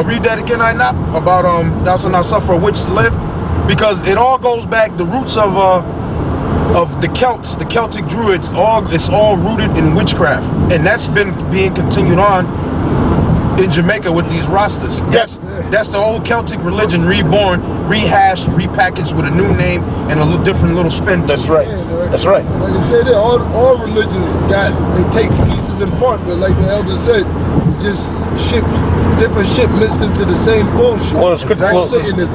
Read that again, I not about thou shalt not suffer a witch to live, because it all goes back. The roots of the Celts, the Celtic Druids, it's all rooted in witchcraft, and that's been being continued on in Jamaica with these Rastas. Yes, that's the old Celtic religion reborn, rehashed, repackaged with a new name and a different little spin. That's right. Yeah, that's right. Like you said, all religions they take pieces and parts, but like the elder said, just different shit mixed into the same bullshit. Well, the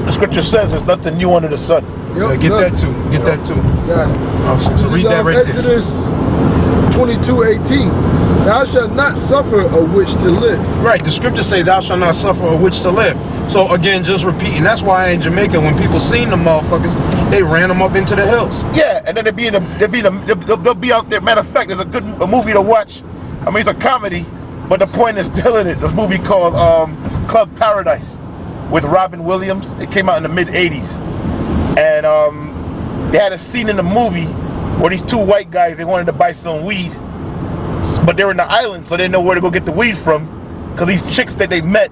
scripture says there's nothing new under the sun. Yep, get that too. Get that too. Got it. So read that right Exodus 22:18. Thou shalt not suffer a witch to live. Right, the scriptures say thou shalt not suffer a witch to live. So again, just repeating, that's why in Jamaica, when people seen the motherfuckers, they ran them up into the hills. Yeah, and then they'll be out there. Matter of fact, there's a movie to watch. I mean, it's a comedy, but the point is still in it. There's a movie called Club Paradise with Robin Williams. It came out in the mid-'80s. And they had a scene in the movie where these two white guys, they wanted to buy some weed, but they were in the island, so they didn't know where to go get the weed from, because these chicks that they met,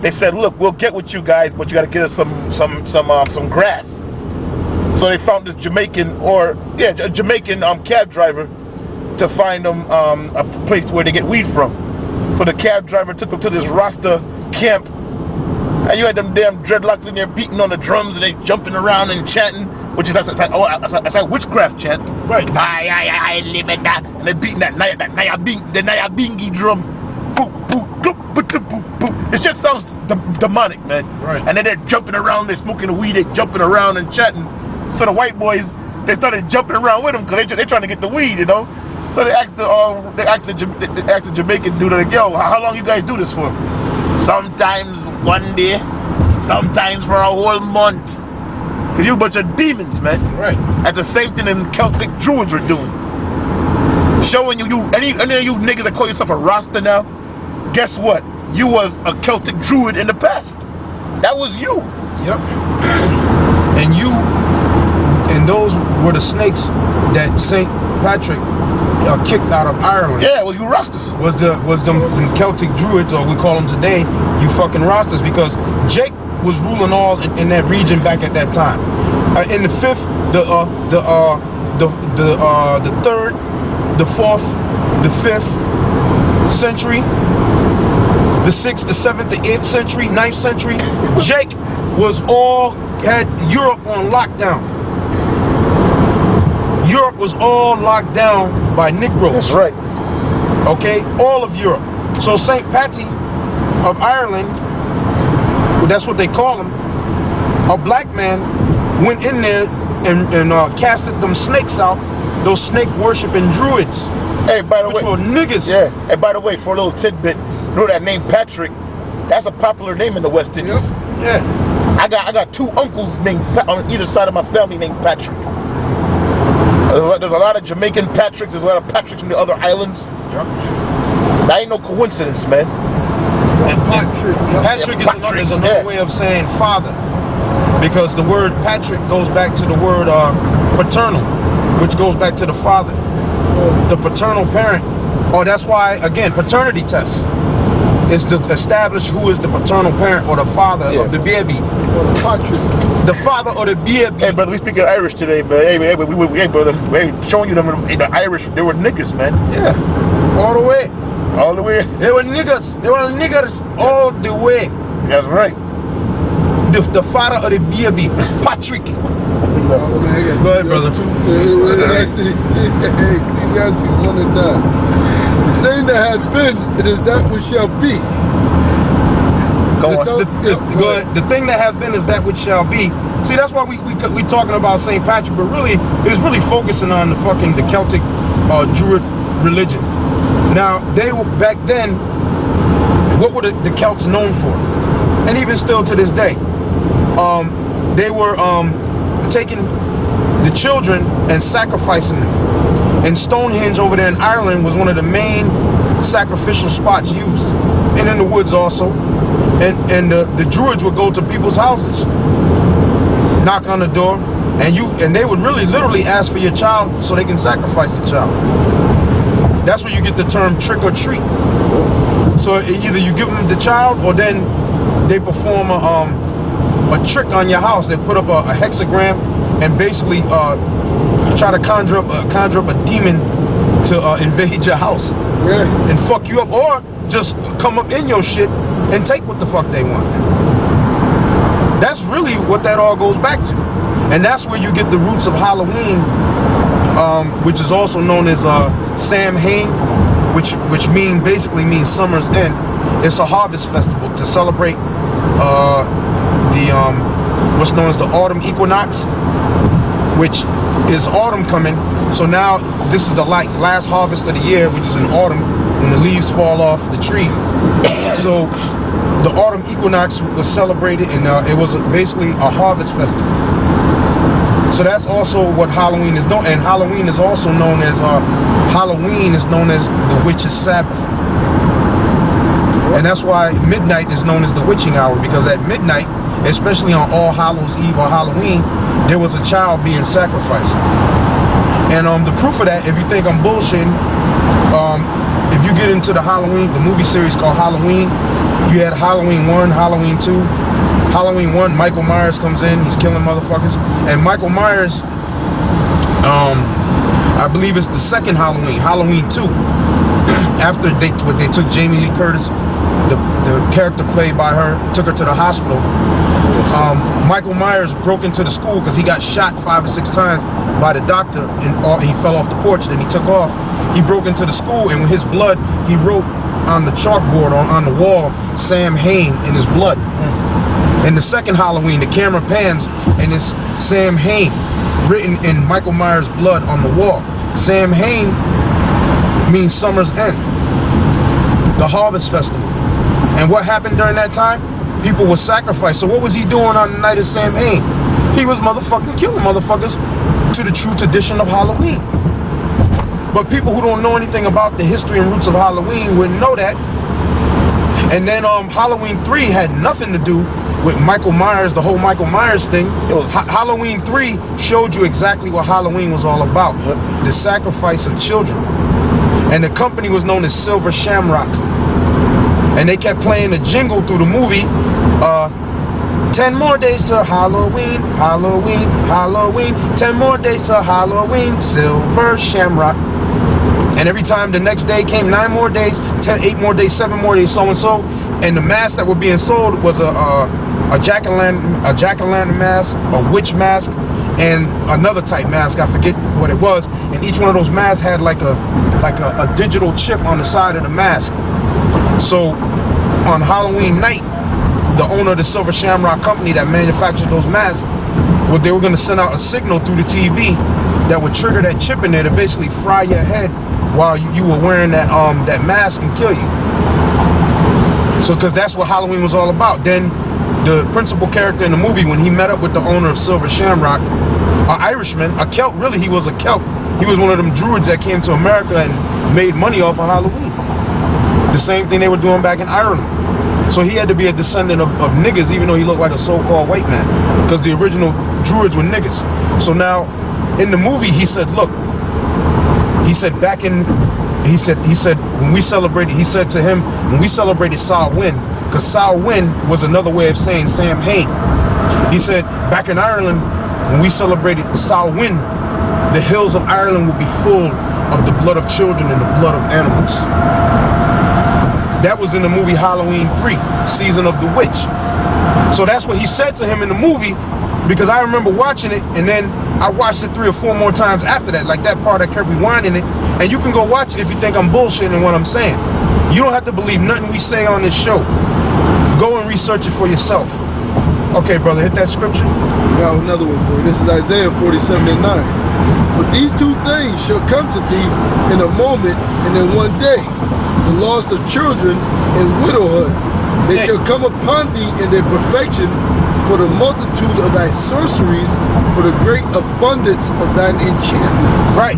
they said, look, we'll get with you guys, but you got to get us some grass. So they found this Jamaican cab driver to find them a place where they get weed from. So the cab driver took them to this Rasta camp, and you had them damn dreadlocks in there beating on the drums, and they jumping around and chanting, which is that's like witchcraft chant. Right. I live in that, and they're beating that Nyabingi drum. It just sounds demonic, man. Right. And then they're jumping around, they're smoking the weed, they're jumping around and chatting. So the white boys, they started jumping around with them because they're trying to get the weed, you know. So they asked the Jamaican dude, like, yo, how long you guys do this for? Sometimes one day, sometimes for a whole month. Because you're a bunch of demons, man. Right. That's the same thing them Celtic Druids were doing. Showing any of you niggas that call yourself a Rasta now, guess what? You was a Celtic Druid in the past. That was you. Yep. And those were the snakes that St. Patrick kicked out of Ireland. Yeah, it was you Rastas. Was them Celtic Druids, or we call them today, you fucking Rastas, because Jake was ruling all in that region back at that time. In the 5th, the 3rd, the 4th, the 5th century, the 6th, the 7th, the 8th century, 9th century, Jake had Europe on lockdown. Europe was all locked down by Negroes. That's right. Okay, all of Europe. So St. Patty of Ireland, well, that's what they call him, a black man went in there and casted them snakes out, those snake worshiping Druids. Hey, by the way, which were niggas. Yeah. And by the way, for a little tidbit, you know that name Patrick? That's a popular name in the West Indies. Yep. Yeah. I got two uncles named on either side of my family named Patrick. There's a lot of Jamaican Patricks. There's a lot of Patricks from the other islands. Yep. That ain't no coincidence, man. And Patrick is another way of saying father, because the word Patrick goes back to the word paternal, which goes back to the father, the paternal parent. Oh, that's why, again, paternity test is to establish who is the paternal parent or the father of the baby. The father or the baby. Hey, brother, we speak Irish today, man. Hey, brother, showing you them the Irish. They were niggas, man. Yeah, all the way. All the way. They were niggas. They were niggers all the way. That's right. The father of the baby is Patrick. Go ahead, brother. Ecclesiastes 1:9. His name that has been, it is that which shall be. Go on. Go ahead. The thing that has been is that which shall be. See, that's why we talking about St. Patrick, but really, it's really focusing on the Celtic Druid religion. Now, they were back then. What were the Celts known for? And even still to this day, they were taking the children and sacrificing them. And Stonehenge over there in Ireland was one of the main sacrificial spots used, and in the woods also. And the Druids would go to people's houses, knock on the door, and they would really literally ask for your child so they can sacrifice the child. That's where you get the term trick or treat. So either you give them the child, or then they perform a trick on your house. They put up a hexagram and basically try to conjure up a demon to invade your house and fuck you up, or just come up in your shit and take what the fuck they want. That's really what that all goes back to, and that's where you get the roots of Halloween, which is also known as Samhain, which basically means summer's end. It's a harvest festival to celebrate what's known as the autumn equinox, which is autumn coming. So now this is the last harvest of the year, which is in autumn when the leaves fall off the tree. So the autumn equinox was celebrated, and it was basically a harvest festival. So that's also what Halloween is known, and Halloween is also known as the witch's Sabbath. And that's why midnight is known as the witching hour, because at midnight, especially on All Hallows Eve or Halloween, there was a child being sacrificed. And the proof of that, if you think I'm bullshitting, if you get into the movie series called Halloween, you had Halloween 1, Halloween 2. Halloween 1, Michael Myers comes in, he's killing motherfuckers. And Michael Myers, I believe it's the second Halloween, Halloween 2. After they took Jamie Lee Curtis, the character played by her, took her to the hospital. Michael Myers broke into the school because he got shot 5 or 6 times by the doctor, and he fell off the porch. Then he took off. He broke into the school, and with his blood, he wrote on the chalkboard on the wall, Sam Hain, in his blood. In the second Halloween, the camera pans, and it's Sam Hain written in Michael Myers' blood on the wall. Sam Hain means summer's end, the harvest festival. And what happened during that time? People were sacrificed. So what was he doing on the night of Sam Hain? He was motherfucking killing motherfuckers to the true tradition of Halloween. But people who don't know anything about the history and roots of Halloween wouldn't know that. And then Halloween 3 had nothing to do with Michael Myers, the whole Michael Myers thing. Halloween 3 showed you exactly what Halloween was all about. The sacrifice of children. And the company was known as Silver Shamrock. And they kept playing the jingle through the movie. 10 more days to Halloween, Halloween, Halloween. 10 more days to Halloween, Silver Shamrock. And every time the next day came, 9 more days, 8 more days, 7 more days, so and so. And the masks that were being sold was a jack-o'-lantern mask, a witch mask, and another type mask. I forget what it was. And each one of those masks had like a digital chip on the side of the mask. So on Halloween night, the owner of the Silver Shamrock company that manufactured those masks, they were going to send out a signal through the TV that would trigger that chip in there to basically fry your head while you were wearing that mask and kill you. So, because that's what Halloween was all about. Then the principal character in the movie, when he met up with the owner of Silver Shamrock, an Irishman, a Celt, really he was a Celt. He was one of them Druids that came to America and made money off of Halloween. The same thing they were doing back in Ireland. So he had to be a descendant of niggas, even though he looked like a so-called white man, because the original Druids were niggas. So now, in the movie, he said, look, he said when we celebrated, he said to him, when we celebrated Samhain, because Samhain was another way of saying Sam Hain. He said, back in Ireland, when we celebrated Samhain, the hills of Ireland would be full of the blood of children and the blood of animals. That was in the movie Halloween 3, Season of the Witch. So that's what he said to him in the movie, because I remember watching it, and then I watched it 3 or 4 more times after that, like that part I kept rewinding it. And you can go watch it if you think I'm bullshitting what I'm saying. You don't have to believe nothing we say on this show. Go and research it for yourself. Okay, brother, hit that scripture. Now another one for you. This is Isaiah 47:9. But these 2 things shall come to thee in a moment and in one day. The loss of children and widowhood. They shall come upon thee in their perfection, for the multitude of thy sorceries, for the great abundance of thine enchantments. Right.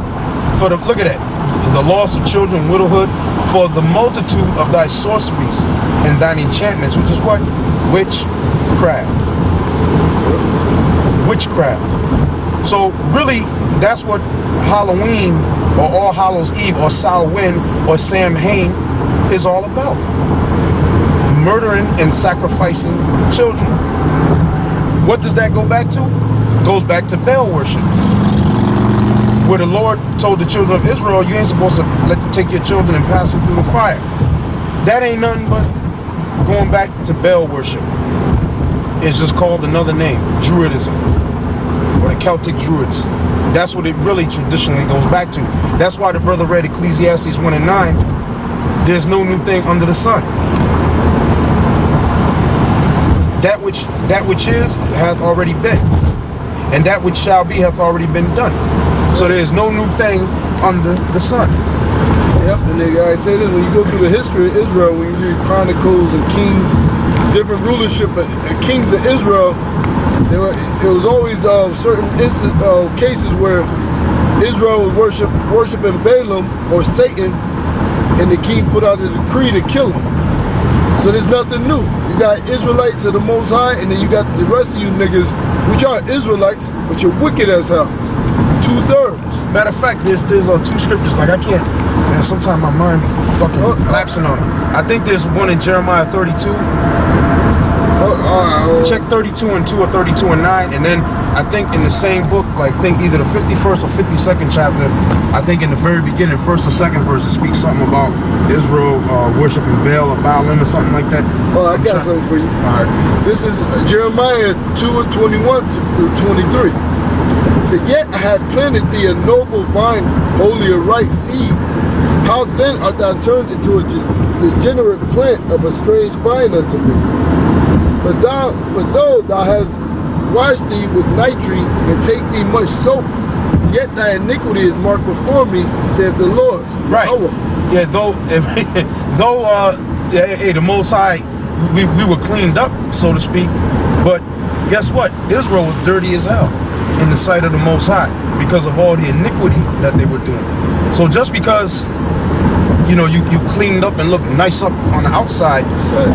Look at that. The loss of children, widowhood, for the multitude of thy sorceries and thine enchantments, which is what? Witchcraft. Witchcraft. So really, that's what Halloween or All Hallows Eve or Samhain or Samhain is all about. murdering and sacrificing children. What does that go back to? Goes back to Baal worship, where the Lord told the children of Israel, you ain't supposed to take your children and pass them through the fire. That ain't nothing but going back to Baal worship. It's just called another name, Druidism, or the Celtic Druids. That's what it really traditionally goes back to. That's why the brother read Ecclesiastes 1 and 9. There's no new thing under the sun. That which is hath already been, and that which shall be hath already been done. So there is no new thing under the sun. Yep, and I say this, when you go through the history of Israel, when you read Chronicles and Kings, different rulership and kings of Israel, it was always certain cases where Israel was worshiping Balaam or Satan, and the king put out a decree to kill him. So there's nothing new. You got Israelites of the Most High, and then you got the rest of you niggas, which are Israelites, but you're wicked as hell. 2/3. Matter of fact, there's two scriptures, like I can't, man, sometimes my mind be fucking lapsing on it. I think there's one in Jeremiah 32. Check 32 and 2 or 32 and 9, and then I think in the same book, like think either the 51st or 52nd chapter, I think in the very beginning, first or second verse, it speaks something about Israel worshiping Baal or Baalim or something like that. Oh, I got something for you. All right. This is Jeremiah 2 and 21 through 23. It said, yet I had planted thee a noble vine, wholly a right seed. How then art thou turned into a degenerate plant of a strange vine unto me? For though thou hast washed thee with nitrate and take thee much soap, yet thy iniquity is marked before me, saith the Lord. Right. Yeah, though hey, the Most High, we were cleaned up, so to speak, but guess what? Israel was dirty as hell in the sight of the Most High because of all the iniquity that they were doing. So just because you know, you cleaned up and look nice up on the outside,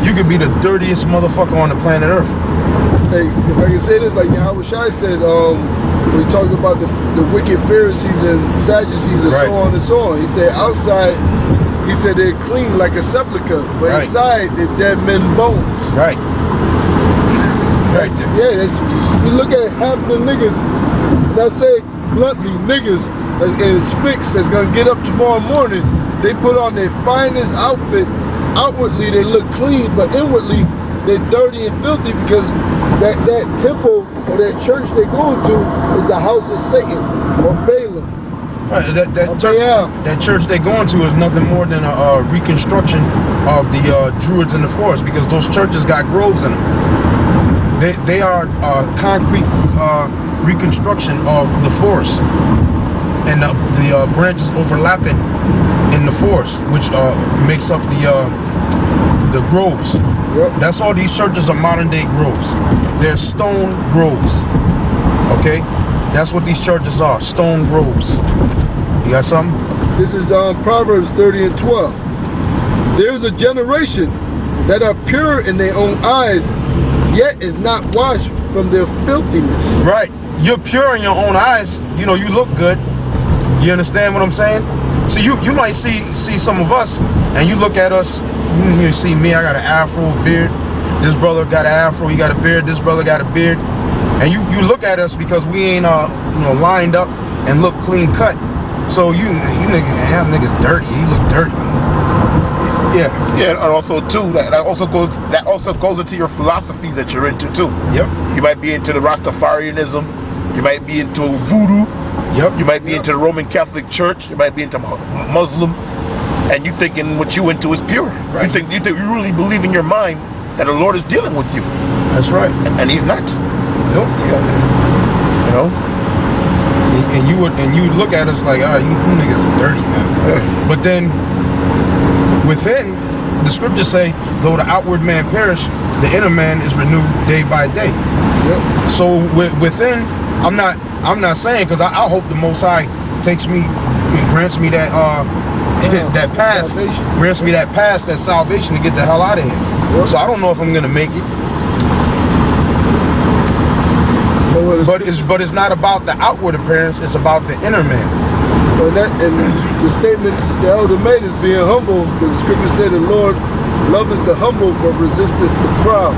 you could be the dirtiest motherfucker on the planet Earth. Hey, if I can say this, like Yahweh Shai said, we talked about the wicked Pharisees and Sadducees and so on and so on. He said outside, he said they're clean like a sepulcher, but inside they're dead men's bones. Right. Yeah, you look at half of the niggas, and I say bluntly, niggas in spics that's gonna get up tomorrow morning, they put on their finest outfit. Outwardly they look clean, but inwardly they're dirty and filthy because that temple or that church they're going to is the house of Satan or Balaam. Right, that church they're going to is nothing more than a reconstruction of the Druids in the forest, because those churches got groves in them. They are concrete reconstruction of the forest, and the branches overlapping in the forest, which makes up the groves. Yep. That's all these churches are modern day groves. They're stone groves. Okay? That's what these churches are, stone groves. You got something? This is Proverbs 30 and 12. There's a generation that are pure in their own eyes, yet is not washed from their filthiness. Right. You're pure in your own eyes. You know, you look good. You understand what I'm saying? So you might see some of us, and you look at us, you see me, I got an afro, beard. This brother got an afro, he got a beard. This brother got a beard. And you look at us because we ain't lined up and look clean cut. So you niggas dirty. You look dirty. Yeah. Yeah, and also too, that also goes into your philosophies that you're into too. Yep. You might be into the Rastafarianism. You might be into voodoo. Yep. You might be into the Roman Catholic Church. You might be into Muslim, and you thinking what you into is pure. Right. You think you really believe in your mind that the Lord is dealing with you. That's right. And He's not. Nope. You know. And you look at us like, you niggas are dirty, man. Yeah. But then within, the scriptures say, though the outward man perish, the inner man is renewed day by day. Yep. So within, I'm not saying, because I hope the Most High takes me and grants me that that pass, grants me that pass, that salvation to get the hell out of here. Yep. So I don't know if I'm gonna make it. But it's not about the outward appearance, it's about the inner man. And the statement the elder made is being humble, because the scripture said the Lord Love is the humble, but resisteth the proud.